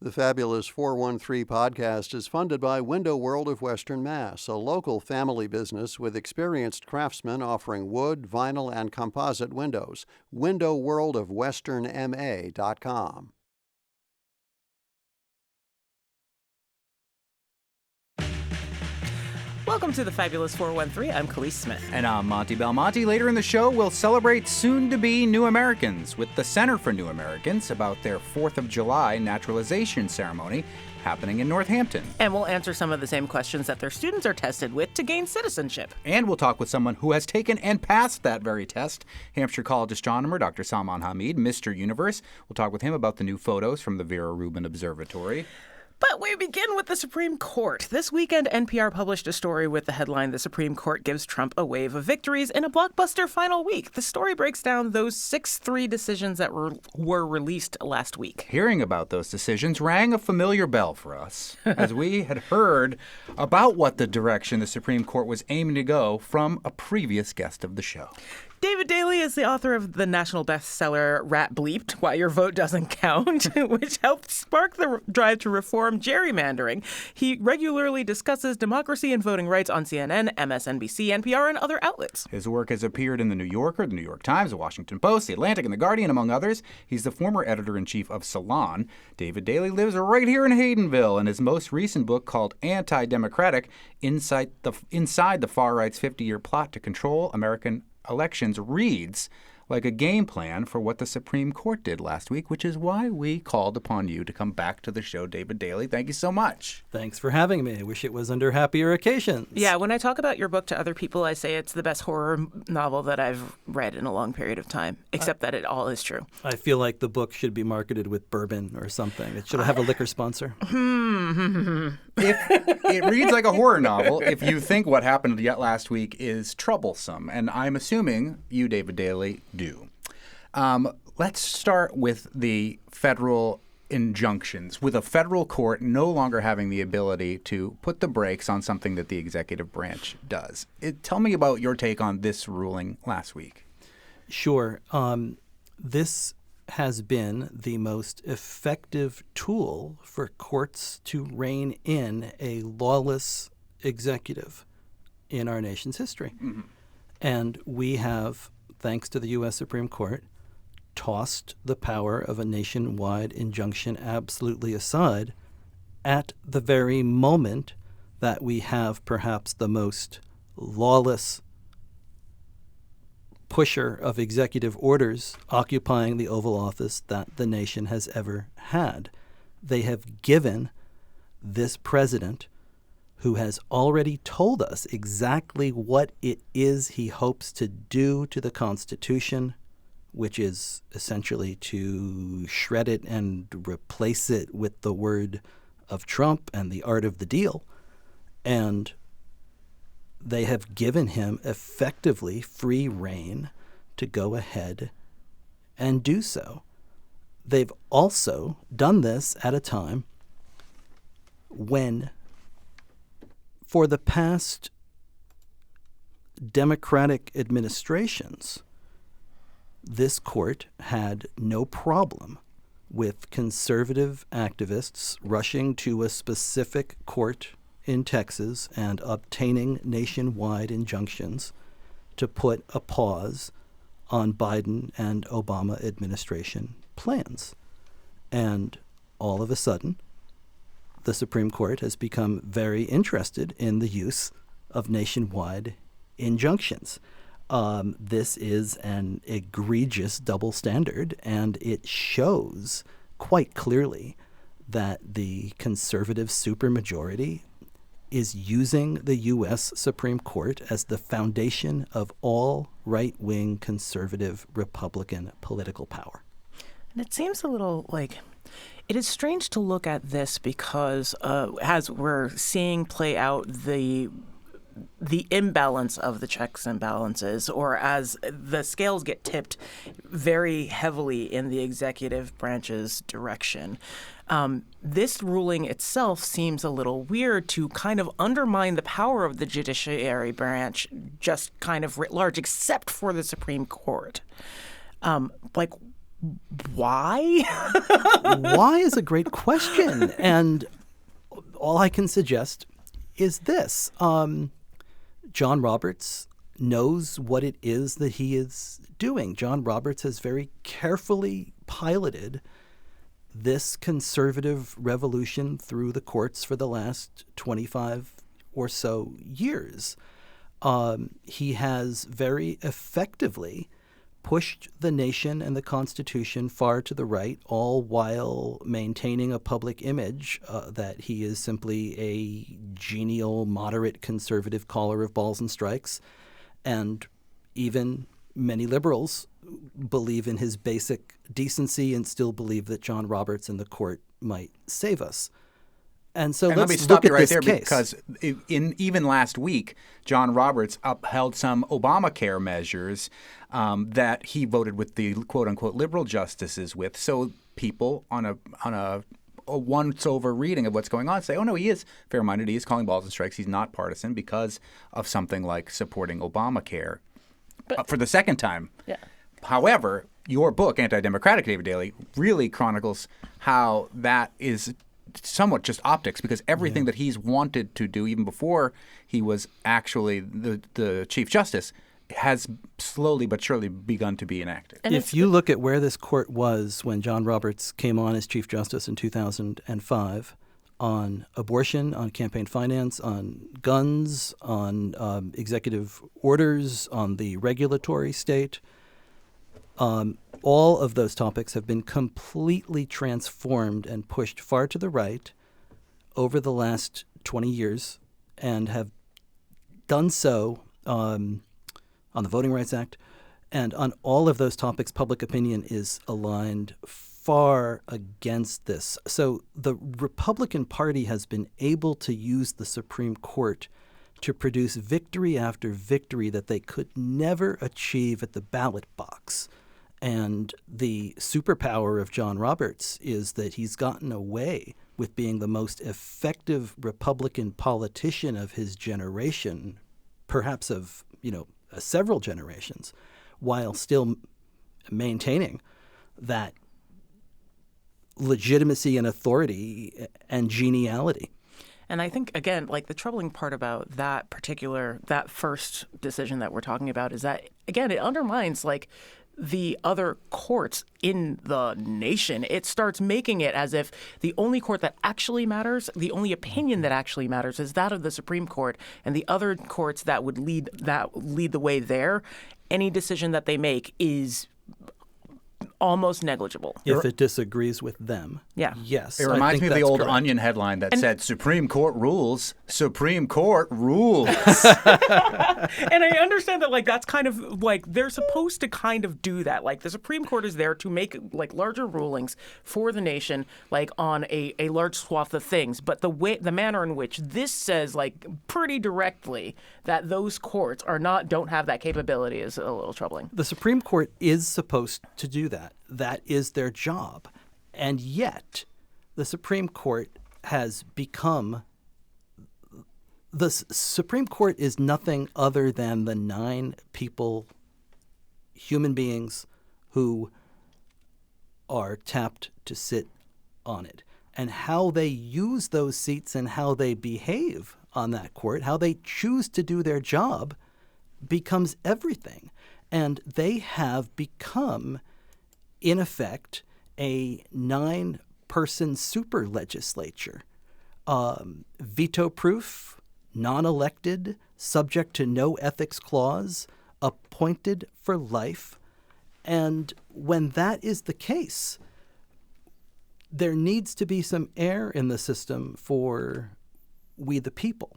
The Fabulous 413 podcast is funded by Window World of Western Mass, a local family business with experienced craftsmen offering wood, vinyl, and composite windows. WindowWorldofWesternMA.com. Welcome to the Fabulous 413. I'm Khalees Smith. And I'm Monty Belmonte. Later in the show, we'll celebrate soon-to-be New Americans with the Center for New Americans about their 4th of July naturalization ceremony happening in Northampton. And we'll answer some of the same questions that their students are tested with to gain citizenship. And we'll talk with someone who has taken and passed that very test, Hampshire College astronomer Dr. Salman Hamid, Mr. Universe. We'll talk with him about the new photos from the Vera Rubin Observatory. But we begin with the Supreme Court. This weekend, NPR published a story with the headline, "The Supreme Court Gives Trump a Wave of Victories in a Blockbuster Final Week." The story breaks down those 6-3 decisions that were released last week. Hearing about those decisions rang a familiar bell for us, as we had heard about what the direction the Supreme Court was aiming to go from a previous guest of the show. David Daley is the author of the national bestseller Rat Bleeped, Why Your Vote Doesn't Count, which helped spark the drive to reform gerrymandering. He regularly discusses democracy and voting rights on CNN, MSNBC, NPR, and other outlets. His work has appeared in The New Yorker, The New York Times, The Washington Post, The Atlantic, and The Guardian, among others. He's the former editor-in-chief of Salon. David Daley lives right here in Haydenville, and his most recent book, called Anti-Democratic, Inside the Far Right's 50-Year Plot to Control American Elections, reads like a game plan for what the Supreme Court did last week, which is why we called upon you to come back to the show, David Daley. Thank you so much. Thanks for having me. I wish it was under happier occasions. Yeah, when I talk about your book to other people, I say it's the best horror novel that I've read in a long period of time, except that it all is true. I feel like the book should be marketed with bourbon or something. It should have a liquor sponsor. It reads like a horror novel if you think what happened yet last week is troublesome, and I'm assuming you, David Daley, do. Let's start with the federal injunctions, with a federal court no longer having the ability to put the brakes on something that the executive branch does. Tell me about your take on this ruling last week. Sure. This has been the most effective tool for courts to rein in a lawless executive in our nation's history. Mm-hmm. And we have, thanks to the U.S. Supreme Court, tossed the power of a nationwide injunction absolutely aside at the very moment that we have perhaps the most lawless pusher of executive orders occupying the Oval Office that the nation has ever had. They have given this president, who has already told us exactly what it is he hopes to do to the Constitution, which is essentially to shred it and replace it with the word of Trump and the art of the deal. And they have given him effectively free rein to go ahead and do so. They've also done this at a time when, for the past Democratic administrations, this court had no problem with conservative activists rushing to a specific court in Texas and obtaining nationwide injunctions to put a pause on Biden and Obama administration plans. And all of a sudden, the Supreme Court has become very interested in the use of nationwide injunctions. This is an egregious double standard, and it shows quite clearly that the conservative supermajority is using the U.S. Supreme Court as the foundation of all right-wing conservative Republican political power. And it seems a little like it is strange to look at this because as we're seeing play out the imbalance of the checks and balances, or as the scales get tipped very heavily in the executive branch's direction. This ruling itself seems a little weird to kind of undermine the power of the judiciary branch, just kind of writ large, except for the Supreme Court. Why? Why is a great question. And all I can suggest is this. John Roberts knows what it is that he is doing. John Roberts has very carefully piloted this conservative revolution through the courts for the last 25 or so years. He has very effectively pushed the nation and the Constitution far to the right, all while maintaining a public image that he is simply a genial, moderate, conservative caller of balls and strikes. And even many liberals believe in his basic decency and still believe that John Roberts and the court might save us. And so let me let's stop look you at right this there case. because even last week, John Roberts upheld some Obamacare measures that he voted with the quote unquote liberal justices with. So people on a once over reading of what's going on say, oh no, he is fair-minded. He is calling balls and strikes. He's not partisan because of something like supporting Obamacare for the second time. Yeah. However, your book, Anti-Democratic, David Daley, really chronicles how that is somewhat just optics, because everything that he's wanted to do, even before he was actually the Chief Justice, has slowly but surely begun to be enacted. And if you look at where this court was when John Roberts came on as Chief Justice in 2005, on abortion, on campaign finance, on guns, on executive orders, on the regulatory state, all of those topics have been completely transformed and pushed far to the right over the last 20 years and have done so on the Voting Rights Act. And on all of those topics, public opinion is aligned far against this. So the Republican Party has been able to use the Supreme Court to produce victory after victory that they could never achieve at the ballot box. And the superpower of John Roberts is that he's gotten away with being the most effective Republican politician of his generation, perhaps of, several generations, while still maintaining that legitimacy and authority and geniality. And I think, again, like the troubling part about that first decision that we're talking about is that, again, it undermines like the other courts in the nation. It starts making it as if the only court that actually matters, the only opinion that actually matters is that of the Supreme Court, and the other courts that would lead the way there, any decision that they make is almost negligible. If it disagrees with them. Yeah. Yes. It reminds me of the old correct. Onion headline that said, Supreme Court rules, Supreme Court rules. And I understand that, like, that's kind of, like, they're supposed to kind of do that. Like, the Supreme Court is there to make, like, larger rulings for the nation, like, on a large swath of things. But the manner in which this says, like, pretty directly that those courts don't have that capability is a little troubling. The Supreme Court is supposed to do that. That is their job. And yet, the Supreme Court has become... The Supreme Court is nothing other than the 9 people, human beings, who are tapped to sit on it. And how they use those seats and how they behave on that court, how they choose to do their job, becomes everything. And they have become, in effect, a 9-person super legislature, veto-proof, non-elected, subject to no ethics clause, appointed for life. And when that is the case, there needs to be some air in the system for we the people.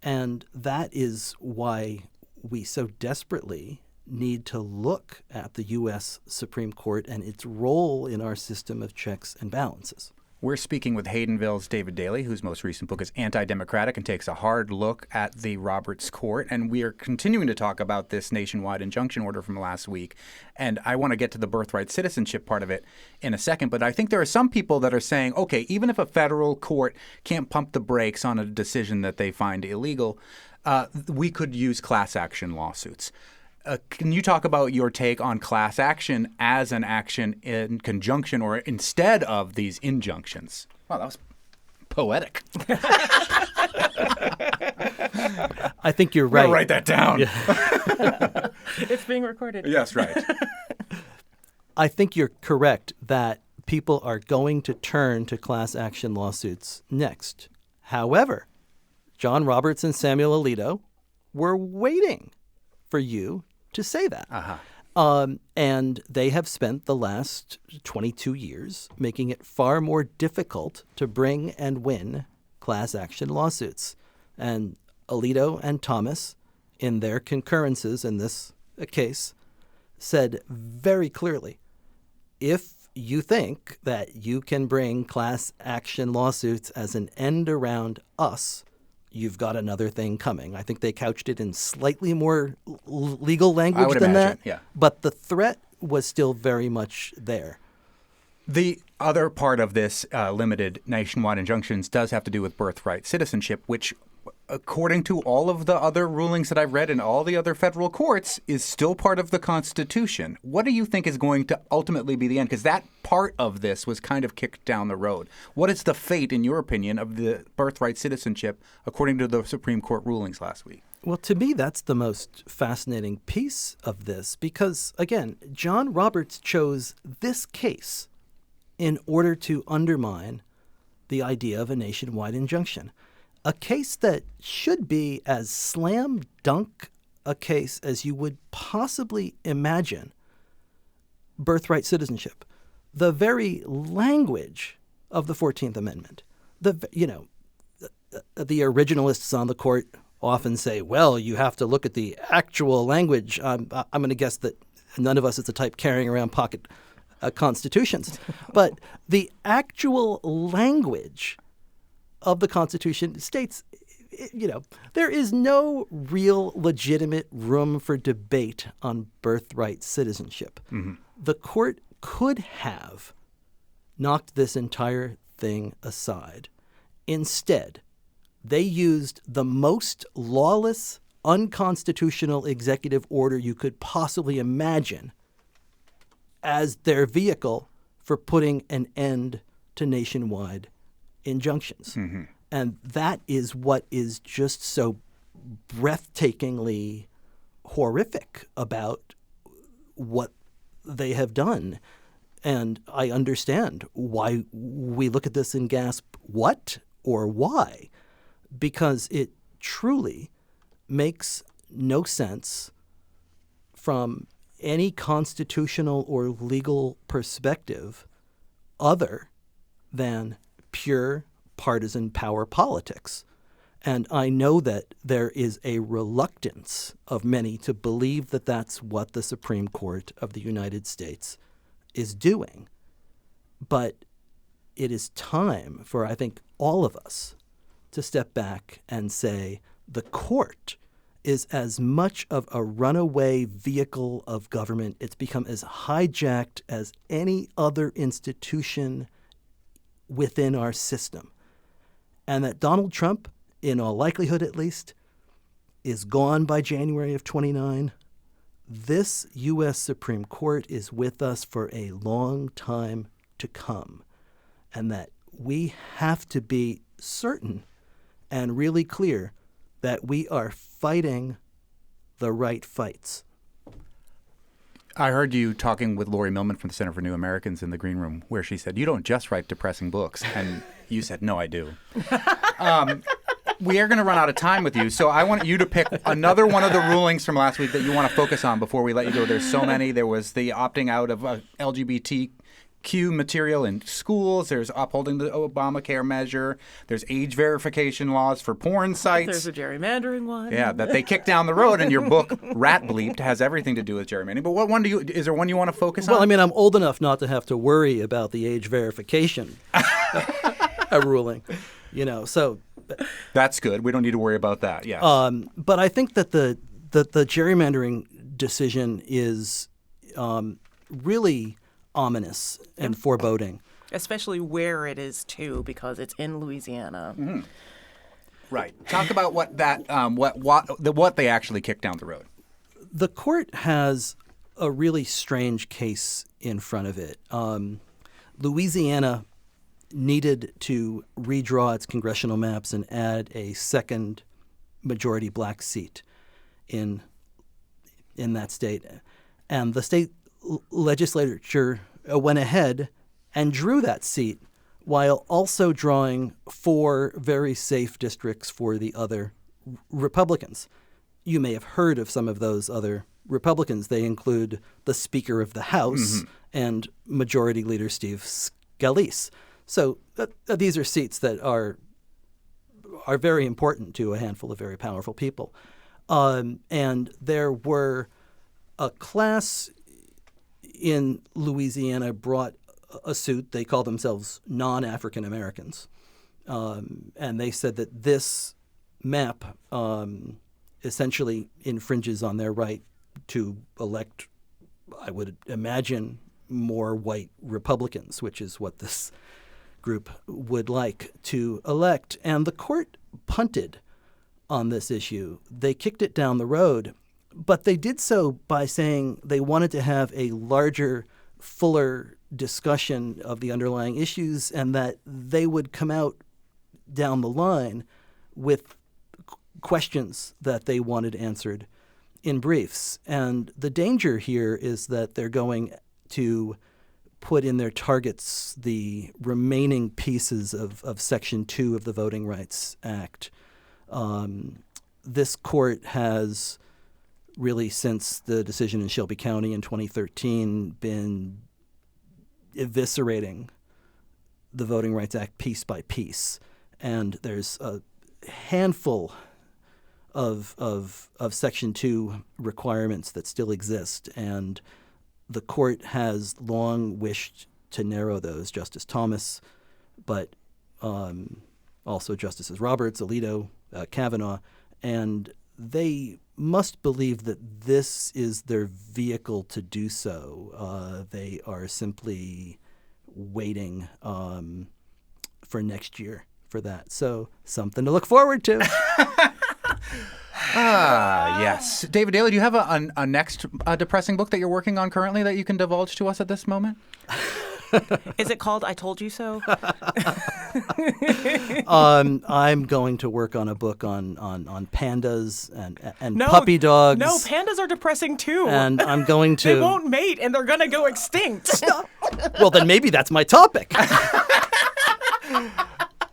And that is why we so desperately need to look at the U.S. Supreme Court and its role in our system of checks and balances. We're speaking with Haydenville's David Daley, whose most recent book is Anti-Democratic and takes a hard look at the Roberts Court. And we are continuing to talk about this nationwide injunction order from last week. And I want to get to the birthright citizenship part of it in a second. But I think there are some people that are saying, okay, even if a federal court can't pump the brakes on a decision that they find illegal, we could use class action lawsuits. Can you talk about your take on class action as an action in conjunction or instead of these injunctions? Wow, that was poetic. I think you're right. I'll write that down. Yeah. It's being recorded. Yes, right. I think you're correct that people are going to turn to class action lawsuits next. However, John Roberts and Samuel Alito were waiting for you to say that. And they have spent the last 22 years making it far more difficult to bring and win class action lawsuits. And Alito and Thomas, in their concurrences in this case, said very clearly, if you think that you can bring class action lawsuits as an end around us, you've got another thing coming. I think they couched it in slightly more legal language than imagine, that. yeah. But the threat was still very much there. The other part of this limited nationwide injunctions does have to do with birthright citizenship, which, according to all of the other rulings that I've read in all the other federal courts, is still part of the Constitution. What do you think is going to ultimately be the end? Because that part of this was kind of kicked down the road. What is the fate, in your opinion, of the birthright citizenship according to the Supreme Court rulings last week? Well, to me, that's the most fascinating piece of this because, again, John Roberts chose this case in order to undermine the idea of a nationwide injunction. A case that should be as slam dunk a case as you would possibly imagine birthright citizenship. The very language of the 14th Amendment. The originalists on the court often say, well, you have to look at the actual language. I'm going to guess that none of us is the type carrying around pocket constitutions. But the actual language of the Constitution states, there is no real legitimate room for debate on birthright citizenship. Mm-hmm. The court could have knocked this entire thing aside. Instead, they used the most lawless, unconstitutional executive order you could possibly imagine as their vehicle for putting an end to nationwide injunctions. Mm-hmm. And that is what is just so breathtakingly horrific about what they have done. And I understand why we look at this and gasp, what or why? Because it truly makes no sense from any constitutional or legal perspective other than pure partisan power politics. And I know that there is a reluctance of many to believe that that's what the Supreme Court of the United States is doing. But it is time for, I think, all of us to step back and say the court is as much of a runaway vehicle of government. It's become as hijacked as any other institution within our system. And that Donald Trump, in all likelihood at least, is gone by January of 29. This U.S. Supreme Court is with us for a long time to come. And that we have to be certain and really clear that we are fighting the right fights. I heard you talking with Lori Millman from the Center for New Americans in the green room, where she said, you don't just write depressing books. And you said, no, I do. We are going to run out of time with you, so I want you to pick another one of the rulings from last week that you want to focus on before we let you go. There's so many. There was the opting out of LGBTQ material in schools. There's upholding the Obamacare measure. There's age verification laws for porn sites. There's a gerrymandering one. Yeah, that they kicked down the road. And your book, Rat Bleeped, has everything to do with gerrymandering. But what one is there one you want to focus on? Well, I mean, I'm old enough not to have to worry about the age verification ruling, so. That's good. We don't need to worry about that. Yeah. But I think that the gerrymandering decision is really ominous and foreboding. Especially where it is, too, because it's in Louisiana. Mm-hmm. Right. Talk about what that what they actually kicked down the road. The court has a really strange case in front of it. Louisiana needed to redraw its congressional maps and add a second majority black seat in that state. And the state legislature went ahead and drew that seat while also drawing 4 very safe districts for the other Republicans. You may have heard of some of those other Republicans. They include the Speaker of the House and Majority Leader Steve Scalise. So these are seats that are very important to a handful of very powerful people. And there were a class in Louisiana brought a suit. They call themselves non-African Americans. And they said that this map essentially infringes on their right to elect, I would imagine, more white Republicans, which is what this group would like to elect. And the court punted on this issue. They kicked it down the road, but they did so by saying they wanted to have a larger, fuller discussion of the underlying issues and that they would come out down the line with questions that they wanted answered in briefs. And the danger here is that they're going to put in their targets the remaining pieces of Section 2 of the Voting Rights Act. This court has really, since the decision in Shelby County in 2013, been eviscerating the Voting Rights Act piece by piece. And there's a handful of Section 2 requirements that still exist, and the court has long wished to narrow those. Justice Thomas, but also Justices Roberts, Alito, Kavanaugh, and they must believe that this is their vehicle to do so. They are simply waiting for next year for that. So something to look forward to. Yes. David Daly, do you have a next depressing book that you're working on currently that you can divulge to us at this moment? Is it called I Told You So? I'm going to work on a book on pandas and puppy dogs. No, pandas are depressing too. And I'm going to... They won't mate and they're going to go extinct. Well, then maybe that's my topic.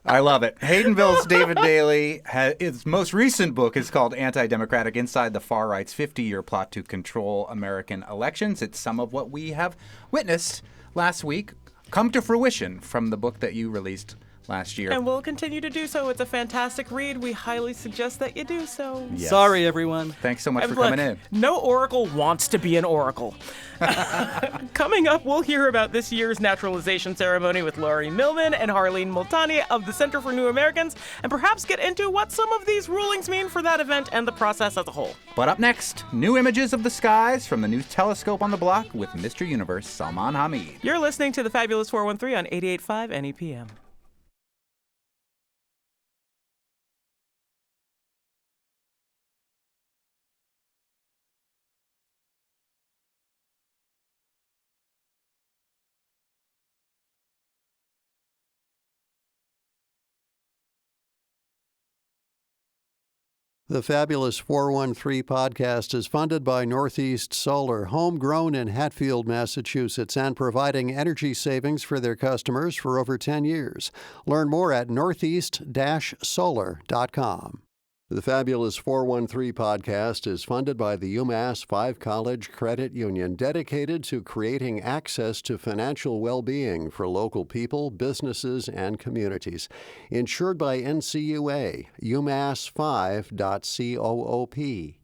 I love it. Haydenville's David Daly, his most recent book is called Anti-Democratic: Inside the Far Right's 50-Year Plot to Control American Elections. It's some of what we have witnessed last week come to fruition from the book that you released last year. And we'll continue to do so. It's a fantastic read. We highly suggest that you do so. Yes. Sorry, everyone. Thanks so much for Look, coming in. No oracle wants to be an oracle. Coming up, we'll hear about this year's naturalization ceremony with Laurie Millman and Harleen Multani of the Center for New Americans, and perhaps get into what some of these rulings mean for that event and the process as a whole. But up next, new images of the skies from the new telescope on the block with Mr. Universe, Salman Hamid. You're listening to the Fabulous 413 on 88.5 NEPM. The Fabulous 413 podcast is funded by Northeast Solar, homegrown in Hatfield, Massachusetts, and providing energy savings for their customers for over 10 years. Learn more at northeast-solar.com. The Fabulous 413 podcast is funded by the UMass 5 College Credit Union, dedicated to creating access to financial well-being for local people, businesses, and communities. Insured by NCUA, umass5.coop.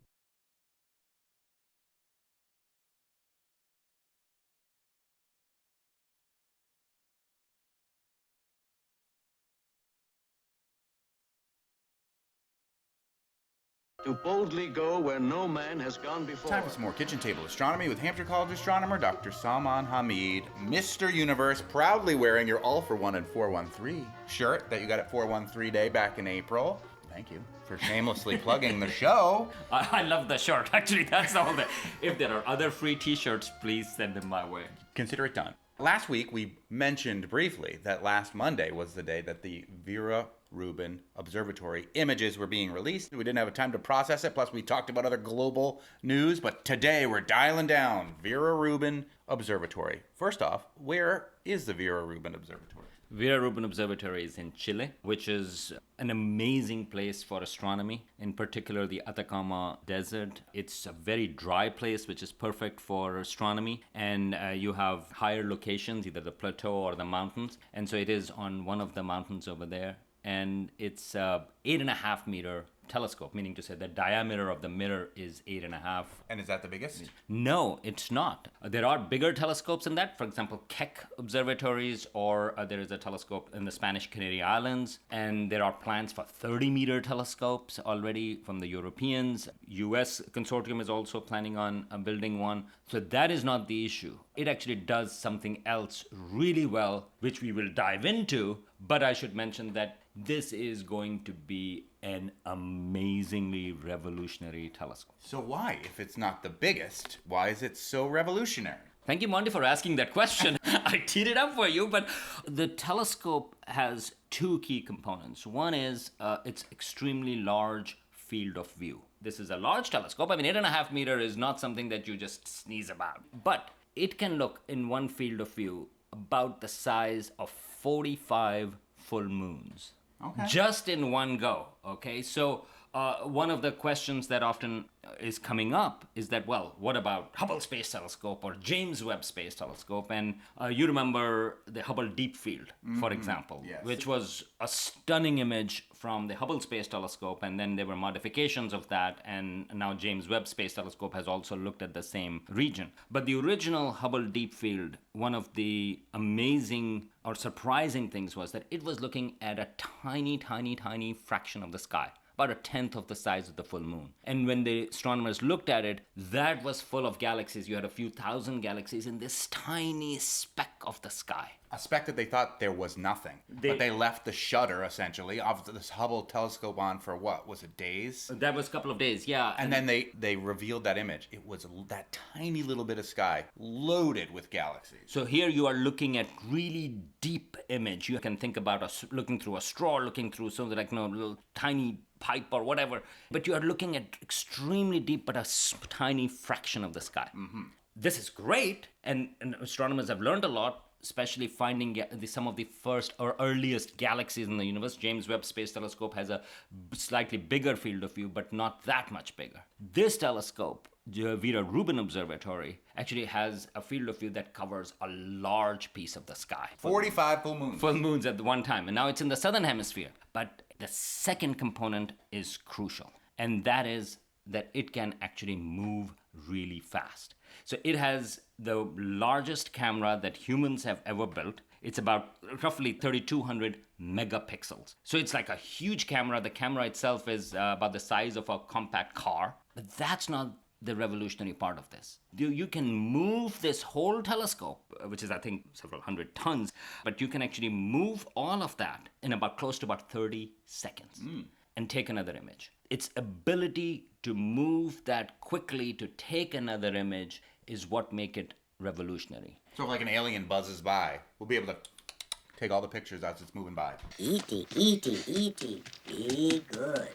To boldly go where no man has gone before. Time for some more Kitchen Table Astronomy with Hampshire College astronomer Dr. Salman Hamid, Mr. Universe, proudly wearing your All for One and 413 shirt that you got at 413 Day back in April. Thank you for shamelessly plugging the show. I love the shirt. Actually, that's all that. If there are other free t-shirts, please send them my way. Consider it done. Last week, we mentioned briefly that last Monday was the day that the Vera Rubin Observatory images were being released. We didn't have time to process it, plus we talked about other global news, but today we're dialing down Vera Rubin Observatory. First off, where is the Vera Rubin Observatory? Vera Rubin Observatory is in Chile, which is an amazing place for astronomy, in particular the Atacama Desert. It's a very dry place, which is perfect for astronomy, and you have higher locations, either the plateau or the mountains, and so it is on one of the mountains over there, and it's 8.5 meter telescope, meaning to say the diameter of the mirror is 8.5. And is that the biggest? No, it's not. There are bigger telescopes than that. For example, Keck observatories, or there is a telescope in the Spanish Canary Islands, and there are plans for 30-meter telescopes already from the Europeans. US consortium is also planning on building one. So that is not the issue. It actually does something else really well, which we will dive into, but I should mention that this is going to be an amazingly revolutionary telescope. So why, if it's not the biggest, why is it so revolutionary? Thank you, Monty, for asking that question. I teed it up for you, but the telescope has two key components. One is its extremely large field of view. This is a large telescope. I mean, 8.5 meter is not something that you just sneeze about, but it can look in one field of view about the size of 45 full moons. Okay. Just in one go, okay? So one of the questions that often is coming up is that, well, what about Hubble Space Telescope or James Webb Space Telescope? And you remember the Hubble Deep Field, for example, yes, which was a stunning image from the Hubble Space Telescope, and then there were modifications of that, and now James Webb Space Telescope has also looked at the same region. But the original Hubble Deep Field, one of the amazing or surprising things was that it was looking at a tiny, tiny, tiny fraction of the sky, about 1/10 of the size of the full moon. And when the astronomers looked at it, that was full of galaxies. You had a few thousand galaxies in this tiny speck of the sky. A speck that they thought there was nothing. But they left the shutter, essentially, of this Hubble telescope on for what? Was it days? That was a couple of days, yeah. And then they revealed that image. It was that tiny little bit of sky loaded with galaxies. So here you are looking at really deep image. You can think about looking through a straw, looking through something like, little tiny pipe or whatever. But you are looking at extremely deep, but a tiny fraction of the sky. Mm-hmm. This is great, and astronomers have learned a lot, especially finding some of the first or earliest galaxies in the universe. James Webb Space Telescope has a slightly bigger field of view, but not that much bigger. This telescope, the Vera Rubin Observatory, actually has a field of view that covers a large piece of the sky. 45 full moons. Full moons at one time, and now it's in the southern hemisphere. But the second component is crucial, and that is that it can actually move really fast. So it has the largest camera that humans have ever built. It's about roughly 3,200 megapixels. So it's like a huge camera. The camera itself is about the size of a compact car. But that's not the revolutionary part of this. You can move this whole telescope, which is, I think, several hundred tons, but you can actually move all of that in close to about 30 seconds and take another image. Its ability to move that quickly to take another image is what make it revolutionary. So if like an alien buzzes by, we'll be able to take all the pictures as it's moving by. E.T., be good.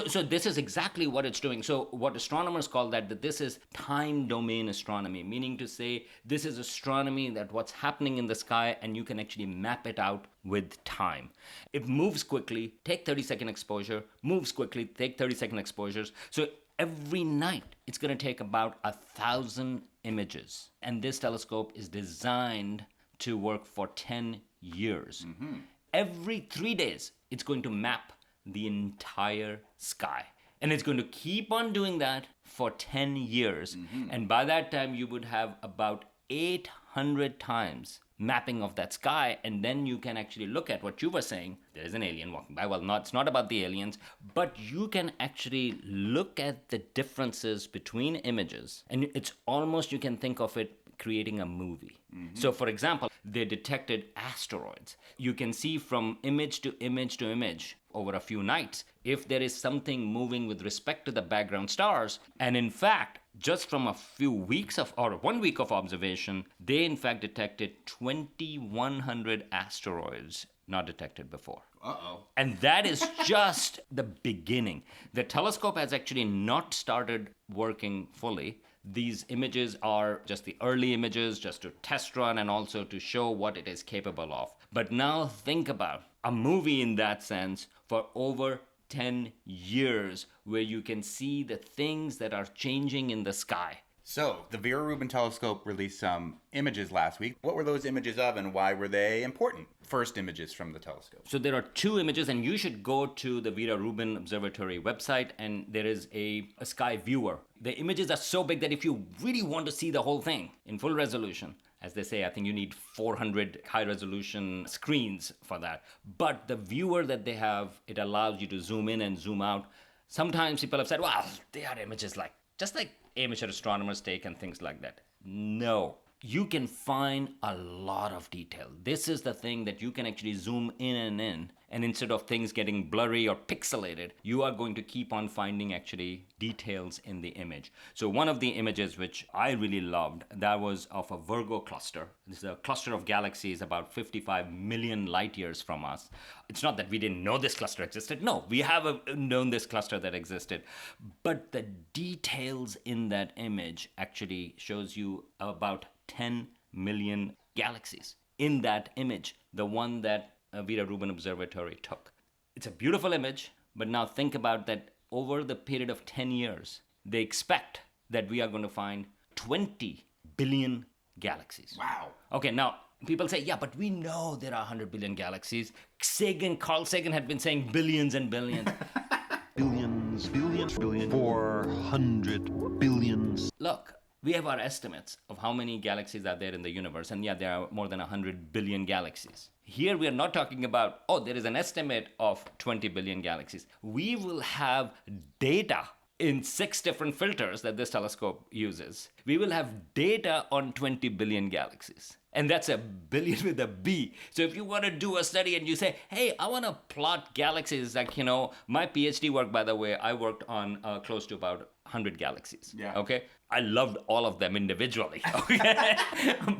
So this is exactly what it's doing. So what astronomers call that this is time domain astronomy, meaning to say this is astronomy that what's happening in the sky and you can actually map it out with time. It moves quickly, take 30-second exposure, moves quickly, take 30-second exposures. So every night it's going to take about 1,000 images. And this telescope is designed to work for 10 years. Mm-hmm. Every 3 days, it's going to map the entire sky. And it's going to keep on doing that for 10 years. Mm-hmm. And by that time, you would have about 800 times mapping of that sky. And then you can actually look at what you were saying. There is an alien walking by. Well, it's not about the aliens, but you can actually look at the differences between images. And it's almost, you can think of it creating a movie. Mm-hmm. So for example, they detected asteroids. You can see from image to image to image over a few nights if there is something moving with respect to the background stars. And in fact, just from a few weeks or 1 week of observation, they in fact detected 2,100 asteroids not detected before. Uh-oh. And that is just the beginning. The telescope has actually not started working fully. These images are just the early images, just to test run and also to show what it is capable of. But now think about a movie in that sense for over 10 years where you can see the things that are changing in the sky. So, the Vera Rubin telescope released some images last week. What were those images of and why were they important? First images from the telescope. So there are two images, and you should go to the Vera Rubin Observatory website, and there is a sky viewer. The images are so big that if you really want to see the whole thing in full resolution, as they say, I think you need 400 high-resolution screens for that. But the viewer that they have, it allows you to zoom in and zoom out. Sometimes people have said, well, they are images just like amateur astronomers take and things like that. No. You can find a lot of detail. This is the thing that you can actually zoom in, and instead of things getting blurry or pixelated, you are going to keep on finding actually details in the image. So one of the images which I really loved, that was of a Virgo cluster. This is a cluster of galaxies about 55 million light years from us. It's not that we didn't know this cluster existed. No, we have known this cluster that existed. But the details in that image actually shows you about 10 million galaxies in that image, the one that Vera Rubin Observatory took. It's a beautiful image, but now think about that over the period of 10 years, they expect that we are going to find 20 billion galaxies. Wow. Okay, now people say, yeah, but we know there are 100 billion galaxies. Carl Sagan had been saying billions and billions. Billions, 400 billions. Look, we have our estimates of how many galaxies are there in the universe, and yeah, there are more than 100 billion galaxies. Here we are not talking about, there is an estimate of 20 billion galaxies. We will have data in 6 different filters that this telescope uses. We will have data on 20 billion galaxies. And that's a billion with a B. So if you want to do a study and you say, hey, I want to plot galaxies, like, my PhD work, by the way, I worked on close to about 100 galaxies. Yeah. Okay? I loved all of them individually. Okay?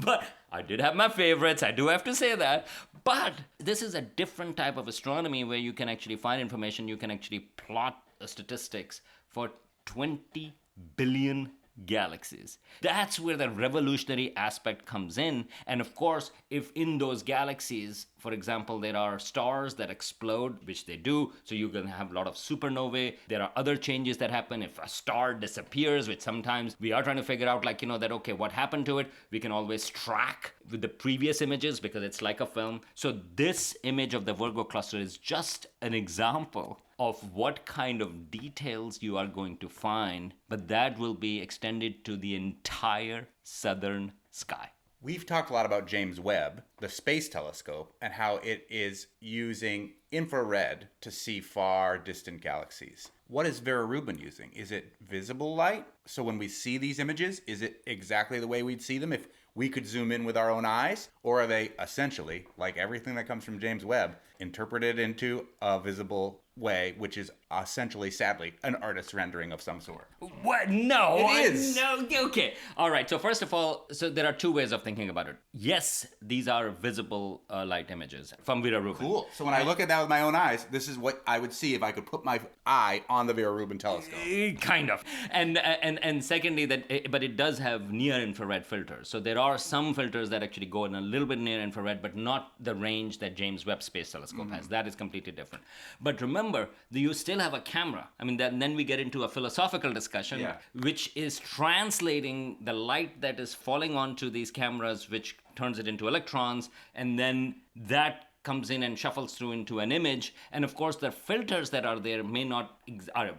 But I did have my favorites. I do have to say that. But this is a different type of astronomy where you can actually find information. You can actually plot statistics for 20 billion galaxies. That's where the revolutionary aspect comes in. And of course, if in those galaxies, for example, there are stars that explode, which they do, so you can have a lot of supernovae. There are other changes that happen if a star disappears, which sometimes we are trying to figure out, that, okay, what happened to it? We can always track with the previous images because it's like a film. So this image of the Virgo cluster is just an example of what kind of details you are going to find, but that will be extended to the entire southern sky. We've talked a lot about James Webb, the space telescope, and how it is using infrared to see far distant galaxies. What is Vera Rubin using? Is it visible light? So when we see these images, is it exactly the way we'd see them if we could zoom in with our own eyes? Or are they essentially, like everything that comes from James Webb, interpreted into a visible way, which is essentially, sadly, an artist's rendering of some sort? What? No. It is. No. Okay. All right. So first of all, there are 2 ways of thinking about it. Yes, these are visible light images from Vera Rubin. Cool. So when I look at that with my own eyes, this is what I would see if I could put my eye on the Vera Rubin telescope. Kind of. And secondly, but it does have near-infrared filters. So there are some filters that actually go in a little bit near-infrared, but not the range that James Webb Space Telescope has. That is completely different. But remember, you still have a camera. I mean, then we get into a philosophical discussion, which is translating the light that is falling onto these cameras, which turns it into electrons, and then that comes in and shuffles through into an image. And of course, the filters that are there may not,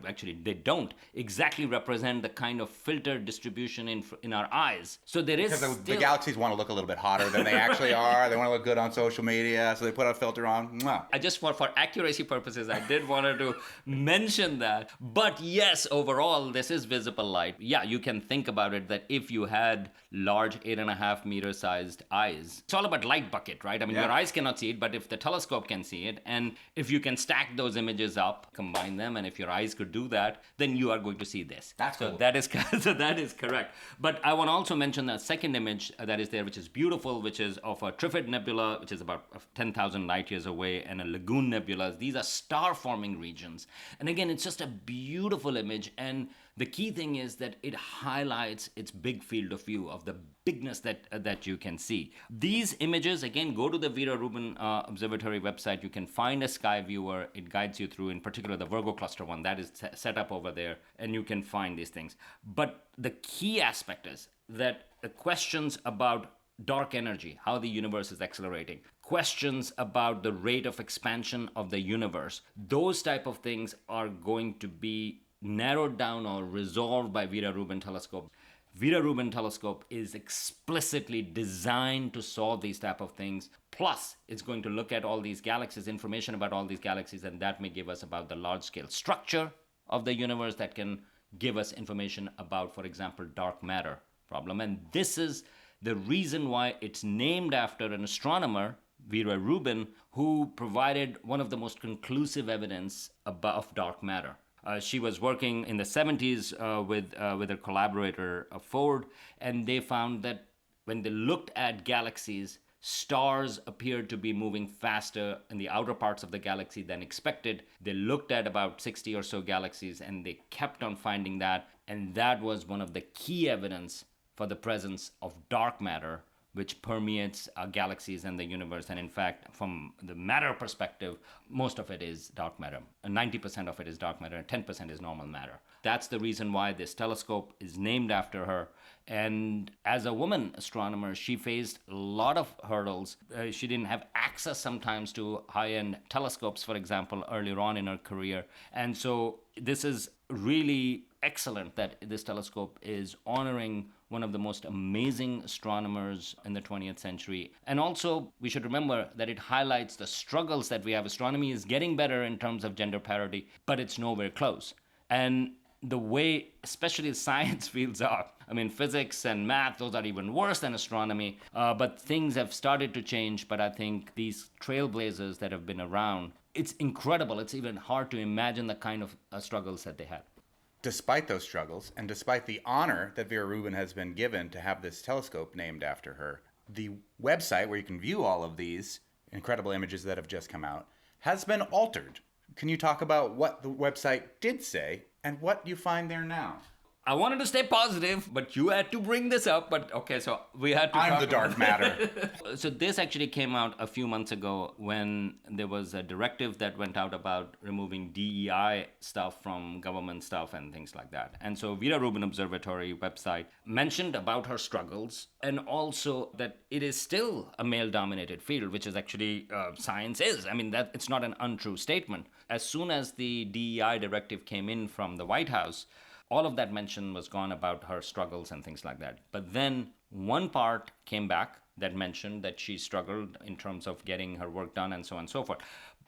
actually, they don't exactly represent the kind of filter distribution in our eyes. So there is Because the galaxies want to look a little bit hotter than they actually are. They want to look good on social media, so they put a filter on. Mwah. I just for accuracy purposes, I did want to mention that. But yes, overall, this is visible light. Yeah, you can think about it that if you had large 8.5 meter sized eyes, it's all about light bucket, right? I mean, your eyes cannot see it, but if the telescope can see it, and if you can stack those images up, combine them, and if your eyes could do that, then you are going to see this. That's so cool. that is correct. But I want to also mention the second image that is there, which is beautiful, which is of a Trifid Nebula, which is about 10,000 light years away, and a Lagoon Nebula. These are star-forming regions. And again, it's just a beautiful image, and the key thing is that it highlights its big field of view of the bigness that you can see. These images, again, go to the Vera Rubin Observatory website. You can find a sky viewer. It guides you through, in particular, the Virgo cluster one that is set up over there, and you can find these things. But the key aspect is that the questions about dark energy, how the universe is accelerating, questions about the rate of expansion of the universe, those type of things are going to be narrowed down or resolved by Vera Rubin telescope. Vera Rubin telescope is explicitly designed to solve these type of things. Plus, it's going to look at all these galaxies, information about all these galaxies, and that may give us about the large-scale structure of the universe that can give us information about, for example, dark matter problem. And this is the reason why it's named after an astronomer, Vera Rubin, who provided one of the most conclusive evidence of dark matter. She was working in the 70s with her collaborator Ford, and they found that when they looked at galaxies, stars appeared to be moving faster in the outer parts of the galaxy than expected. They looked at about 60 or so galaxies, and they kept on finding that, and that was one of the key evidence for the presence of dark matter, which permeates galaxies and the universe. And in fact, from the matter perspective, most of it is dark matter. 90% of it is dark matter, and 10% is normal matter. That's the reason why this telescope is named after her. And as a woman astronomer, she faced a lot of hurdles. She didn't have access sometimes to high-end telescopes, for example, earlier on in her career. And so this is really excellent that this telescope is honoring one of the most amazing astronomers in the 20th century. And also, we should remember that it highlights the struggles that we have. Astronomy is getting better in terms of gender parity, but it's nowhere close. And the way, especially science fields are, I mean, physics and math, those are even worse than astronomy. But things have started to change. But I think these trailblazers that have been around, it's incredible. It's even hard to imagine the kind of struggles that they had. Despite those struggles, and despite the honor that Vera Rubin has been given to have this telescope named after her, the website where you can view all of these incredible images that have just come out has been altered. Can you talk about what the website did say and what you find there now? I wanted to stay positive, but you had to bring this up. But okay, so we had to. I'm the dark matter. So this actually came out a few months ago when there was a directive that went out about removing DEI stuff from government stuff and things like that. And so Vera Rubin Observatory website mentioned about her struggles, and also that it is still a male-dominated field, which is actually science is. I mean, that it's not an untrue statement. As soon as the DEI directive came in from the White House, all of that mention was gone about her struggles and things like that. But then one part came back that mentioned that she struggled in terms of getting her work done and so on and so forth.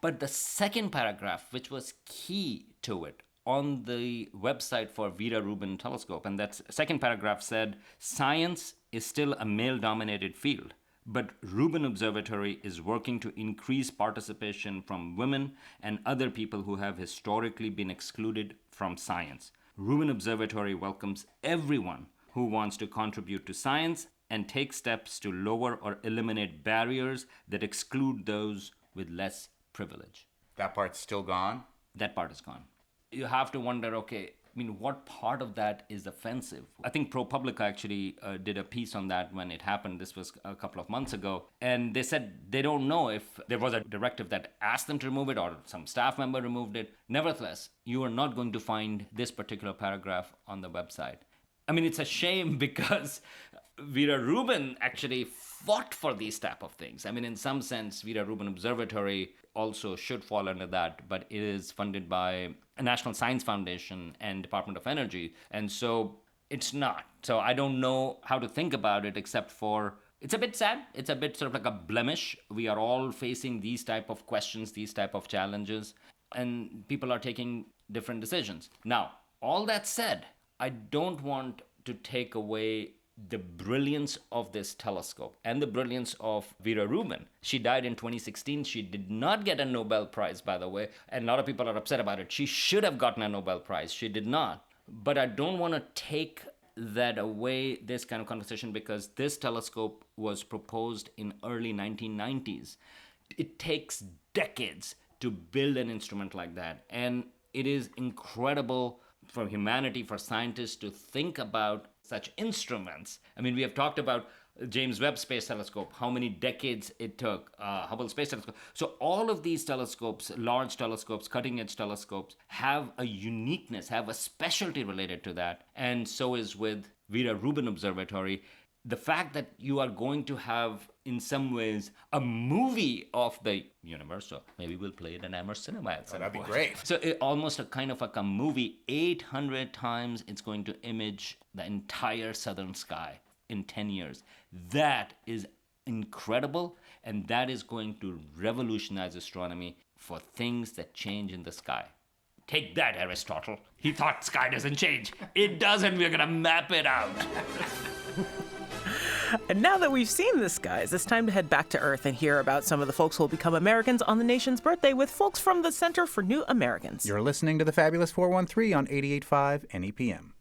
But the second paragraph, which was key to it, on the website for Vera Rubin telescope, and that second paragraph said, science is still a male-dominated field, but Rubin Observatory is working to increase participation from women and other people who have historically been excluded from science. Rubin Observatory welcomes everyone who wants to contribute to science and take steps to lower or eliminate barriers that exclude those with less privilege. That part's still gone? That part is gone. You have to wonder, okay, I mean, what part of that is offensive? I think ProPublica actually did a piece on that when it happened. This was a couple of months ago. And they said they don't know if there was a directive that asked them to remove it or some staff member removed it. Nevertheless, you are not going to find this particular paragraph on the website. I mean, it's a shame because Vera Rubin actually fought for these type of things. I mean, in some sense, Vera Rubin Observatory also should fall under that, but it is funded by a National Science Foundation and Department of Energy, and so it's not. So I don't know how to think about it except for it's a bit sad. It's a bit sort of like a blemish. We are all facing these type of questions, these type of challenges, and people are taking different decisions. Now, all that said, I don't want to take away the brilliance of this telescope and the brilliance of Vera Rubin. She died in 2016. She did not get a Nobel Prize, by the way, and a lot of people are upset about it. She should have gotten a Nobel Prize. She did not. But I don't want to take that away, this kind of conversation, because this telescope was proposed in early 1990s. It takes decades to build an instrument like that, and it is incredible for humanity, for scientists to think about such instruments. I mean, we have talked about James Webb Space Telescope, how many decades it took, Hubble Space Telescope. So all of these telescopes, large telescopes, cutting-edge telescopes, have a uniqueness, have a specialty related to that. And so is with Vera Rubin Observatory. The fact that you are going to have, in some ways, a movie of the universe, so maybe we'll play it in Amherst Cinema at some That'd be point. great. So almost a kind of like a movie, 800 times it's going to image the entire southern sky in 10 years. That is incredible, and that is going to revolutionize astronomy for things that change in the sky. Take that, Aristotle. He thought sky doesn't change. It does, and we're going to map it out. And now that we've seen the skies, it's time to head back to Earth and hear about some of the folks who will become Americans on the nation's birthday with folks from the Center for New Americans. You're listening to the Fabulous 413 on 88.5 NEPM.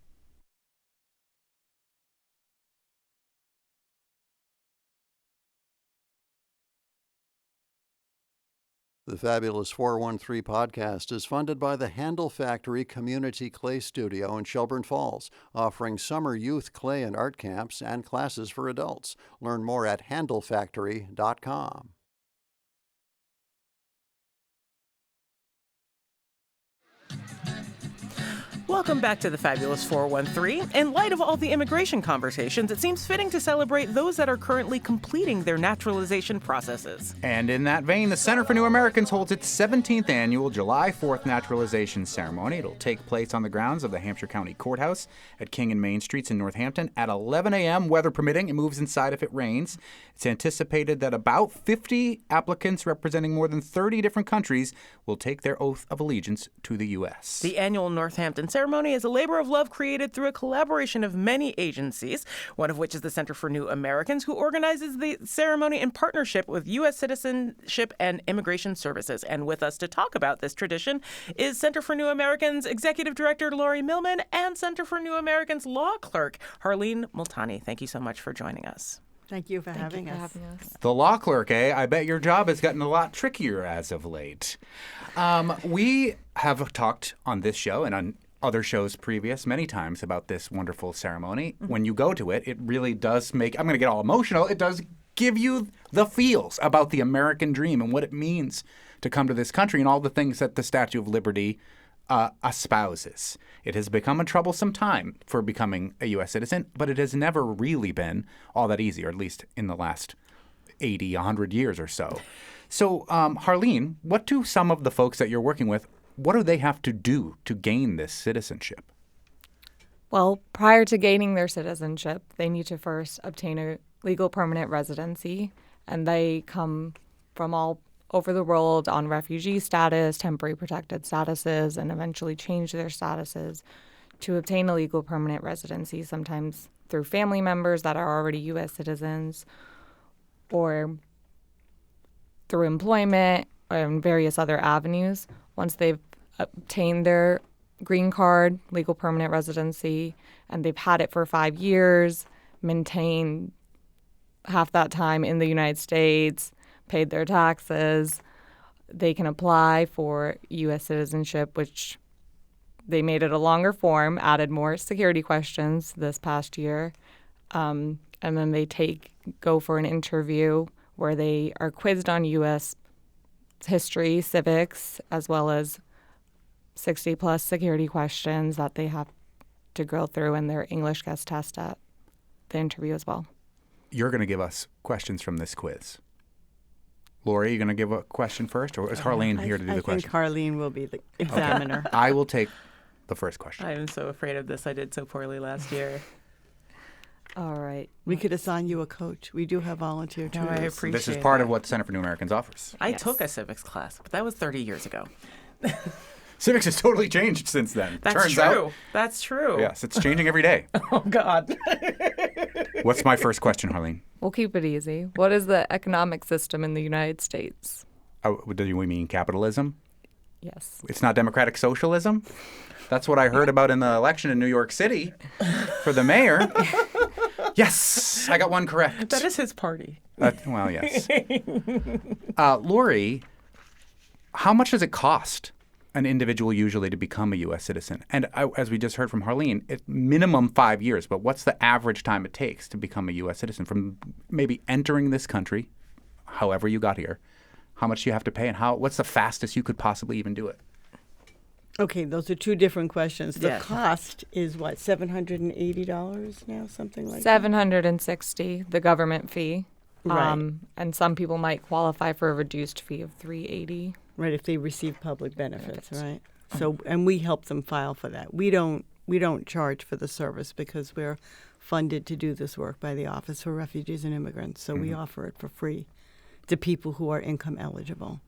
The Fabulous 413 podcast is funded by the Handle Factory Community Clay Studio in Shelburne Falls, offering summer youth clay and art camps and classes for adults. Learn more at handlefactory.com. Welcome back to the Fabulous 413. In light of all the immigration conversations, it seems fitting to celebrate those that are currently completing their naturalization processes. And in that vein, the Center for New Americans holds its 17th annual July 4th naturalization ceremony. It'll take place on the grounds of the Hampshire County Courthouse at King and Main Streets in Northampton at 11 a.m., weather permitting. It moves inside if it rains. It's anticipated that about 50 applicants representing more than 30 different countries will take their oath of allegiance to the U.S. The annual Northampton ceremony is a labor of love created through a collaboration of many agencies, one of which is the Center for New Americans, who organizes the ceremony in partnership with U.S. Citizenship and Immigration Services. And with us to talk about this tradition is Center for New Americans Executive Director Lori Millman and Center for New Americans Law Clerk Harleen Multani. Thank you so much for joining us. Thank you for having us. The law clerk, eh? I bet your job has gotten a lot trickier as of late. We have talked on this show and on other shows previous many times about this wonderful ceremony. Mm-hmm. When you go to it, it really does make, I'm going to get all emotional, it does give you the feels about the American dream and what it means to come to this country and all the things that the Statue of Liberty espouses. It has become a troublesome time for becoming a U.S. citizen, but it has never really been all that easy, or at least in the last 80, 100 years or so. So, Harleen, what do some of the folks that you're working with, what do they have to do to gain this citizenship? Well, prior to gaining their citizenship, they need to first obtain a legal permanent residency, and they come from all over the world on refugee status, temporary protected statuses, and eventually change their statuses to obtain a legal permanent residency, sometimes through family members that are already U.S. citizens or through employment and various other avenues. Once they've obtained their green card, legal permanent residency, and they've had it for 5 years, maintained half that time in the United States, paid their taxes, they can apply for U.S. citizenship, which they made it a longer form, added more security questions this past year, and then they go for an interview where they are quizzed on U.S. history, civics, as well as 60-plus security questions that they have to go through, and their English gets tested at the interview as well. You're going to give us questions from this quiz. Lori, are you going to give a question first, or is Harleen here to do the question? I think Harleen will be the examiner. I will take the first question. I am so afraid of this. I did so poorly last year. All right. We could assign you a coach. We do have volunteer tutors. I appreciate This is part that. of what the Center for New Americans offers. I took a civics class, but that was 30 years ago. Civics has totally changed since then. That's Turns true. out. That's true. Yes, it's changing every day. Oh, God. What's my first question, Harleen? We'll keep it easy. What is the economic system in the United States? Oh, do we mean capitalism? Yes. It's not democratic socialism? That's what I heard about in the election in New York City for the mayor. Yes, I got one correct. That is his party. Well, yes. Lori, how much does it cost an individual usually to become a U.S. citizen? And as we just heard from Harleen, it's minimum 5 years, but what's the average time it takes to become a U.S. citizen from maybe entering this country, however you got here? How much do you have to pay, and what's the fastest you could possibly even do it? Okay, those are two different questions. The Yeah. cost is what, $780 now, something like that? $760, the government fee. Right. And some people might qualify for a reduced fee of $380. Right, if they receive public benefits, right? So, and we help them file for that. We don't charge for the service because we're funded to do this work by the Office for Refugees and Immigrants. So we offer it for free to people who are income eligible.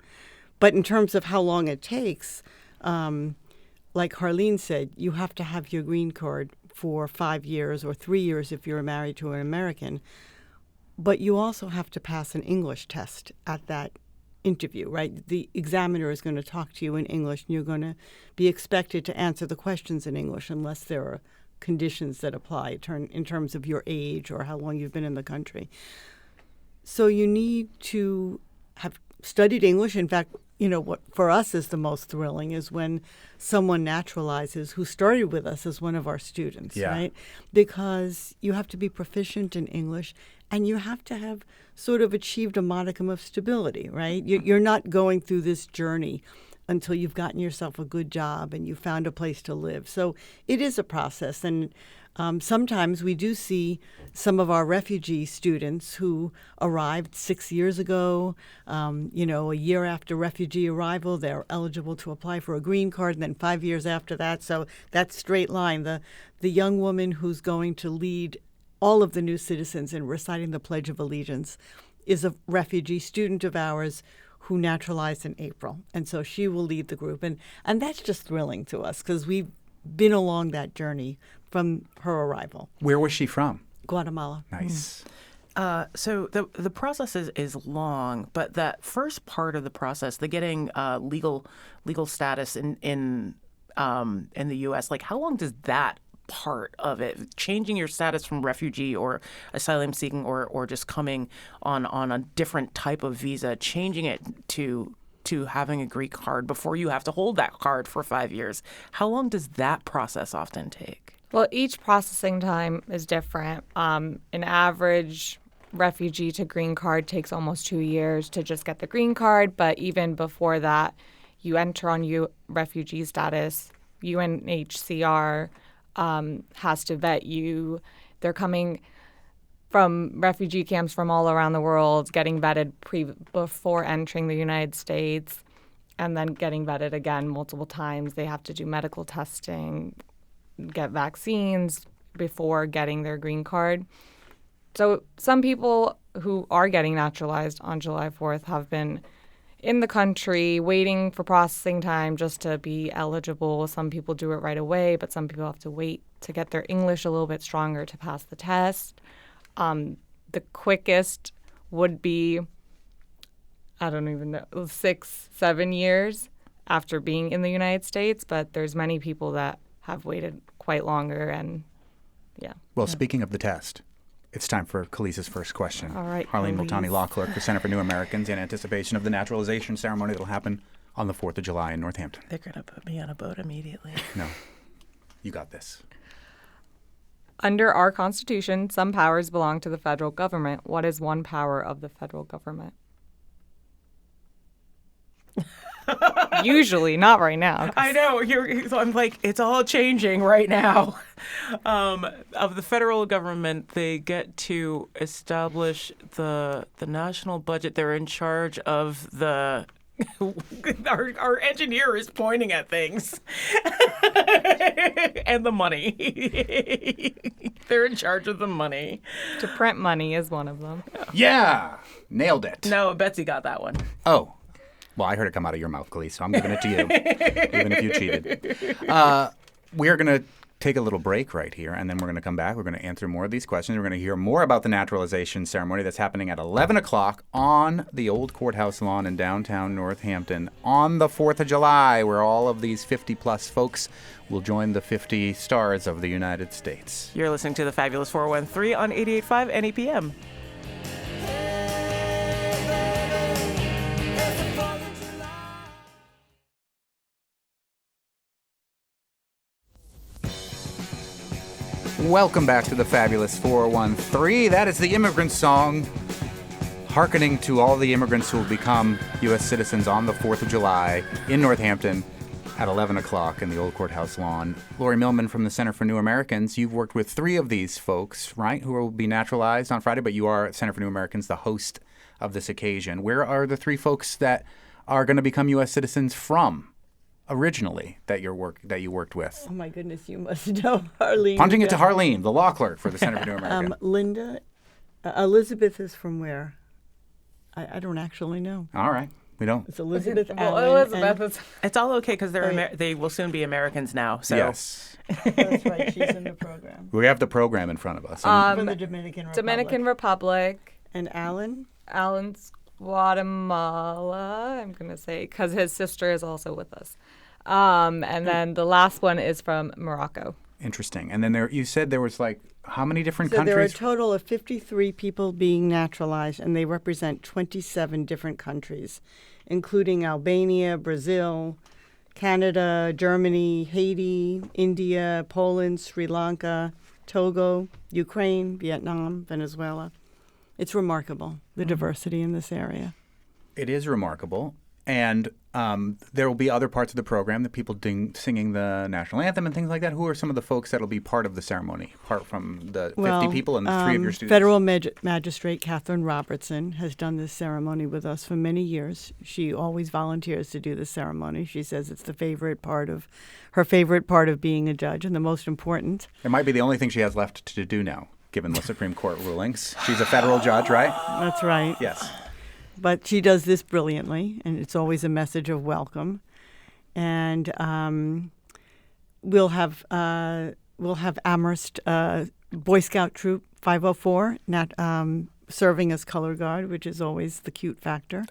But in terms of how long it takes, like Harleen said, you have to have your green card for 5 years or 3 years if you're married to an American. But you also have to pass an English test at that interview, right? The examiner is going to talk to you in English, and you're going to be expected to answer the questions in English unless there are conditions that apply in terms of your age or how long you've been in the country. So you need to have studied English. In fact, you know, what for us is the most thrilling is when someone naturalizes who started with us as one of our students, right? Because you have to be proficient in English and you have to have sort of achieved a modicum of stability, right? You're not going through this journey until you've gotten yourself a good job and you found a place to live. So it is a process. And sometimes we do see some of our refugee students who arrived 6 years ago, a year after refugee arrival, they're eligible to apply for a green card, and then 5 years after that. So that's straight line. The young woman who's going to lead all of the new citizens in reciting the Pledge of Allegiance is a refugee student of ours who naturalized in April. And so she will lead the group. And that's just thrilling to us because we've been along that journey from her arrival. Where was she from? Guatemala. Nice. So the process is long, but that first part of the process, the getting legal status in the U.S., like how long does that part of it, changing your status from refugee or asylum seeking or just coming on a different type of visa, changing it to having a green card before you have to hold that card for 5 years. How long does that process often take? Well, each processing time is different. An average refugee to green card takes almost 2 years to just get the green card. But even before that, you enter on refugee status. UNHCR has to vet you. They're coming from refugee camps from all around the world, getting vetted before entering the United States, and then getting vetted again multiple times. They have to do medical testing, get vaccines before getting their green card. So some people who are getting naturalized on July 4th have been in the country waiting for processing time just to be eligible. Some people do it right away, but some people have to wait to get their English a little bit stronger to pass the test. The quickest would be, I don't even know, 6-7 years after being in the United States, but there's many people that have waited quite longer, and yeah. Well, speaking of the test, it's time for Khalees's first question. All right, Harleen Khalees. Multani, law clerk for Center for New Americans, in anticipation of the naturalization ceremony that will happen on the 4th of July in Northampton. They're going to put me on a boat immediately. No, you got this. Under our Constitution, some powers belong to the federal government. What is one power of the federal government? Usually, not right now. I know. So I'm like, it's all changing right now. Of the federal government, they get to establish the national budget. They're in charge of the. Our engineer is pointing at things and the money. They're in charge of the money. To print money is one of them. Yeah, nailed it. No, Betsy got that one. Oh, well, I heard it come out of your mouth, Khalees, so I'm giving it to you, even if you cheated. We are going to take a little break right here, and then we're going to come back. We're going to answer more of these questions. We're going to hear more about the naturalization ceremony that's happening at 11 o'clock on the old courthouse lawn in downtown Northampton on the 4th of July, where all of these 50-plus folks will join the 50 stars of the United States. You're listening to the Fabulous 413 on 88.5 NEPM. Welcome back to the Fabulous 413. That is the immigrant song, hearkening to all the immigrants who will become U.S. citizens on the 4th of July in Northampton at 11 o'clock in the old courthouse lawn. Lori Millman from the Center for New Americans, you've worked with 3 of these folks, right, who will be naturalized on Friday, but you are at Center for New Americans, the host of this occasion. Where are the 3 folks that are going to become U.S. citizens from? Originally, that you worked with? Oh my goodness, you must know Harleen. Punting it to Harleen, the law clerk for the Center for New Americans. Linda, Elizabeth is from where? I don't actually know. All right, we don't. It's Elizabeth. Well, Allen, Elizabeth is. It's all okay because they will soon be Americans now. So. Yes. That's right. She's in the program. We have the program in front of us. From the Dominican Republic. Dominican Republic. And Alan? Alan's Guatemala, I'm going to say, because his sister is also with us. And then the last one is from Morocco. Interesting. And then you said there was like how many different So countries? there are a total of 53 people being naturalized, and they represent 27 different countries, including Albania, Brazil, Canada, Germany, Haiti, India, Poland, Sri Lanka, Togo, Ukraine, Vietnam, Venezuela. It's remarkable, the diversity in this area. It is remarkable. And there will be other parts of the program, the people singing the national anthem and things like that. Who are some of the folks that will be part of the ceremony, apart from the 50 people and 3 of your students? Federal Magistrate Catherine Robertson has done this ceremony with us for many years. She always volunteers to do the ceremony. She says it's her favorite part of being a judge and the most important. It might be the only thing she has left to do now, given the Supreme Court rulings. She's a federal judge, right? That's right. Yes. But she does this brilliantly, and it's always a message of welcome. And we'll have Amherst Boy Scout Troop 504 serving as color guard, which is always the cute factor.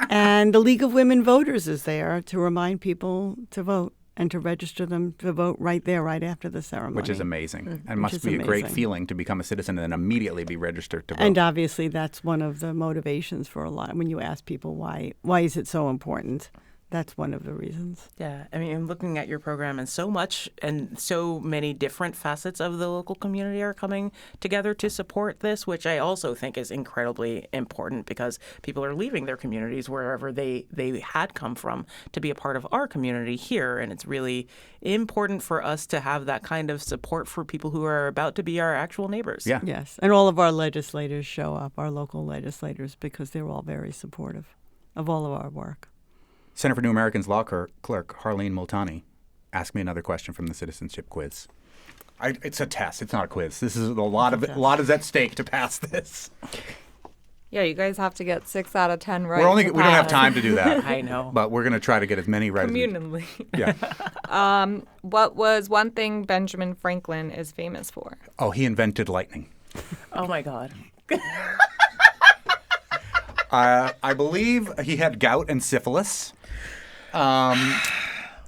And the League of Women Voters is there to remind people to vote and to register them to vote right there, right after the ceremony. Which is amazing. And must be a great feeling to become a citizen and then immediately be registered to vote. And obviously that's one of the motivations for a lot. When you ask people why is it so important, that's one of the reasons. Yeah, I mean, I'm looking at your program, and so much and so many different facets of the local community are coming together to support this, which I also think is incredibly important because people are leaving their communities wherever they had come from to be a part of our community here, and it's really important for us to have that kind of support for people who are about to be our actual neighbors. Yeah. Yes, and all of our legislators show up, our local legislators, because they're all very supportive of all of our work. Center for New Americans law clerk Harleen Multani, ask me another question from the citizenship quiz. It's a test. It's not a quiz. This is a lot is at stake to pass this. Yeah, you guys have to get 6 out of 10 right. We don't have time to do that. I know, but we're going to try to get as many right. Communally. Yeah. What was one thing Benjamin Franklin is famous for? Oh, he invented lightning. Oh my God. I believe he had gout and syphilis.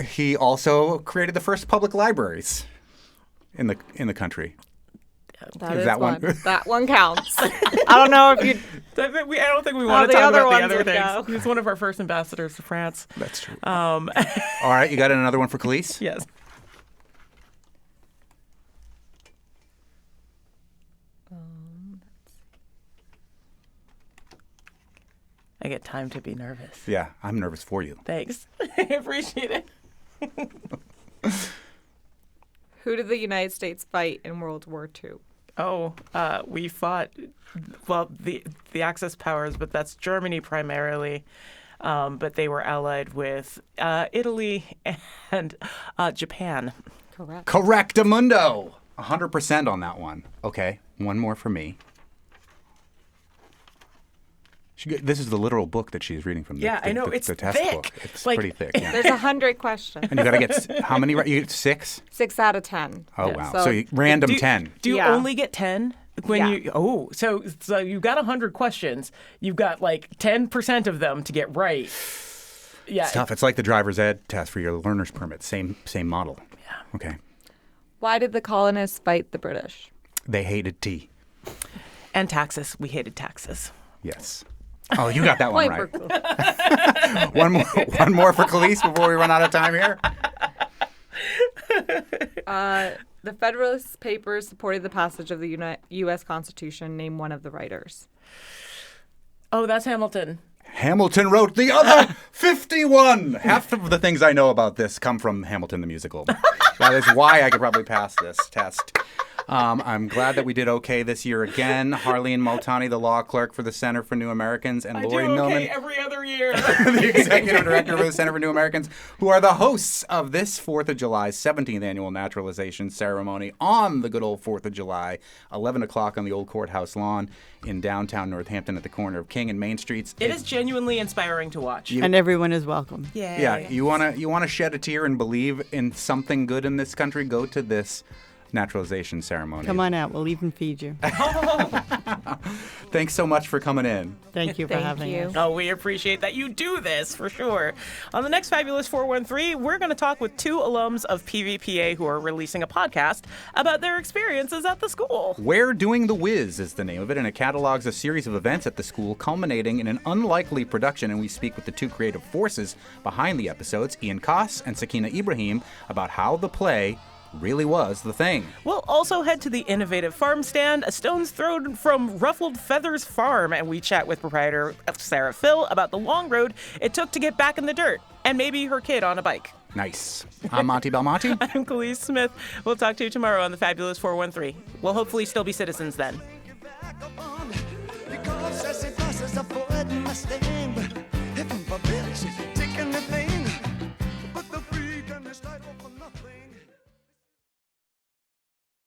He also created the first public libraries in the country. That one counts. I don't know if you. I don't think we want to talk about the other things. Go. He's one of our first ambassadors to France. That's true. All right, you got another one for Khalees? Yes. I get time to be nervous. Yeah, I'm nervous for you. Thanks. I appreciate it. Who did the United States fight in World War II? Oh, we fought, well, the Axis powers, but that's Germany primarily. But they were allied with Italy and Japan. Correct. Correctamundo. 100% on that one. Okay, one more for me. This is the literal book that she's reading from. I know. It's the test thick. book. It's Like- pretty thick. Yeah. There's 100 questions. And you got to get how many? You get 6? 6 out of 10. Oh Yeah. wow! So- So random Do- 10. Do you Yeah. only get 10? When Yeah. you so you got 100 questions. You've got like 10% of them to get right. Yeah. It's tough. It's like the driver's ed test for your learner's permit. Same model. Yeah. Okay. Why did the colonists fight the British? They hated tea. And taxes. We hated taxes. Yes. Oh, you got that one Point right. for cool. One more for Khalees before we run out of time here. The Federalist Papers supported the passage of the U.S. Constitution. Name one of the writers. Oh, that's Hamilton. Hamilton wrote the other 51. Half of the things I know about this come from Hamilton the musical. That is why I could probably pass this test. I'm glad that we did okay this year again. Harleen Multani, the law clerk for the Center for New Americans, and I Lori do okay Millman, every other year. the executive director for the Center for New Americans, who are the hosts of this 4th of July 17th annual naturalization ceremony on the good old 4th of July, 11 o'clock on the old courthouse lawn in downtown Northampton at the corner of King and Main Streets. It is genuinely inspiring to watch. And everyone is welcome. Yeah, you wanna shed a tear and believe in something good in this country? Go to this naturalization ceremony. Come on out. We'll even feed you. Thanks so much for coming in. Thank you for Thank having you. us. Oh, we appreciate that you do this, for sure. On the next Fabulous 413, we're going to talk with 2 alums of PVPA who are releasing a podcast about their experiences at the school. Where Doing the Whiz is the name of it, and it catalogs a series of events at the school culminating in an unlikely production, and we speak with the 2 creative forces behind the episodes, Ian Koss and Sakina Ibrahim, about how the play really was the thing. We'll also head to the innovative farm stand, a stone's throw from Ruffled Feathers Farm, and we chat with proprietor Sarah Phil about the long road it took to get back in the dirt, and maybe her kid on a bike. Nice. I'm Monty Belmonte. I'm Khalees Smith. We'll talk to you tomorrow on the Fabulous 413. We'll hopefully still be citizens then. Because as it passes, avoid my sting. If I'm